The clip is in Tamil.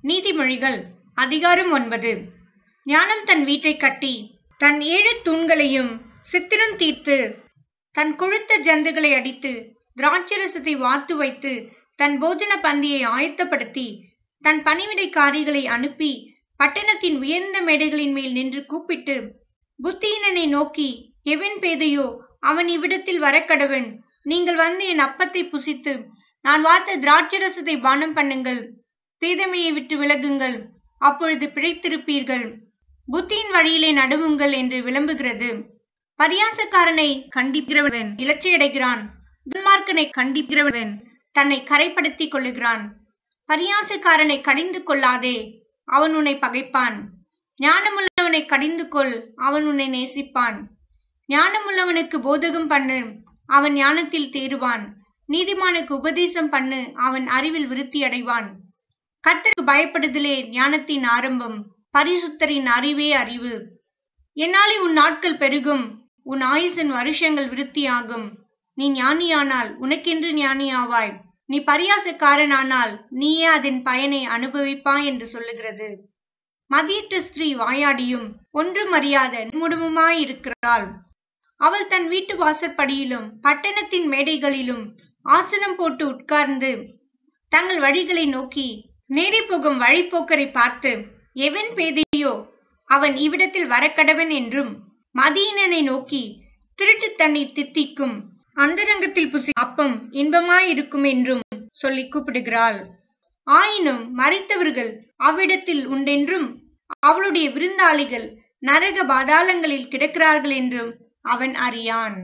நீதிமொழிகள் அதிகாரம் 9. ஞானம் தன் வீட்டைக் கட்டி தன் 7 தூண்களையும் சித்திரம் தீர்த்து தன் கொழுத்த ஜந்துகளை அடித்து திராட்சரசத்தை வார்த்து வைத்து தன் போஜன பந்தியை ஆயத்தப்படுத்தி தன் பணிவிடைக்காரிகளை அனுப்பி பட்டணத்தின் உயர்ந்த மேடைகளின் மேல் நின்று கூப்பிட்டு புத்தியினனை நோக்கி, எவன் பேதையோ அவன் இவ்விடத்தில் வரக்கடவன். நீங்கள் வந்து என் அப்பத்தை புசித்து நான் வார்த்த திராட்சரசத்தை பானம் பண்ணுங்கள். பேதமையை விட்டு விலகுங்கள், அப்பொழுது பிழைத்திருப்பீர்கள். புத்தியின் வழியிலே நடுவுங்கள் என்று விளம்புகிறது. பரியாசக்காரனை கண்டிக்கிறவன் இலச்சையடைகிறான். துன்மார்க்கனை கண்டிக்கிறவன் தன்னை கரைப்படுத்திக் கொள்ளுகிறான். பரியாசக்காரனை கடிந்து கொள்ளாதே, அவன் உன்னை பகைப்பான். ஞானமுள்ளவனை கடிந்து கொள், அவன் உன்னை நேசிப்பான். ஞானமுள்ளவனுக்கு போதகம் பண்ணு, அவன் ஞானத்தில் தேறுவான். நீதிமானுக்கு உபதேசம் பண்ணு, அவன் அறிவில் விருத்தி அடைவான். கர்த்தருக்கு பயப்படுதலே ஞானத்தின் ஆரம்பம், பரிசுத்தரின் அறிவே அறிவு. என்னாலே உன் நாட்கள் பெருகும், உன் ஆயுசின் வருஷங்கள் விருத்தியாகும். நீ ஞானியானால் உனக்கென்று ஞானியாவாய், நீ பரியாசக்காரனானால் நீயே அதன் பயனை அனுபவிப்பாய் என்று சொல்லுகிறது. மதியற்ற ஸ்திரீ வாயாடியும் ஒன்றும் அறியாத நிர்மூடமுமாயிருக்கிறாள். அவள் தன் வீட்டு வாசற்படியிலும் பட்டணத்தின் மேடைகளிலும் ஆசனம் போட்டு உட்கார்ந்து தங்கள் வழிகளை நோக்கி நேரே போகும் வழிப்போக்கரை பார்த்து, எவன் பேதையோ அவன் இவ்விடத்தில் வரக்கடவன் என்றும், மதியினனை நோக்கி திருட்டு தண்ணீர் தித்திக்கும், அந்தரங்கத்தில் புசி அப்பம் இன்பமாயிருக்கும் என்றும் சொல்லி கூப்பிடுகிறாள். ஆயினும் மரித்தவர்கள் அவ்விடத்தில் உண்டென்றும் அவளுடைய விருந்தாளிகள் நரக பாதாளங்களில் கிடக்கிறார்கள் என்றும் அவன் அறியான்.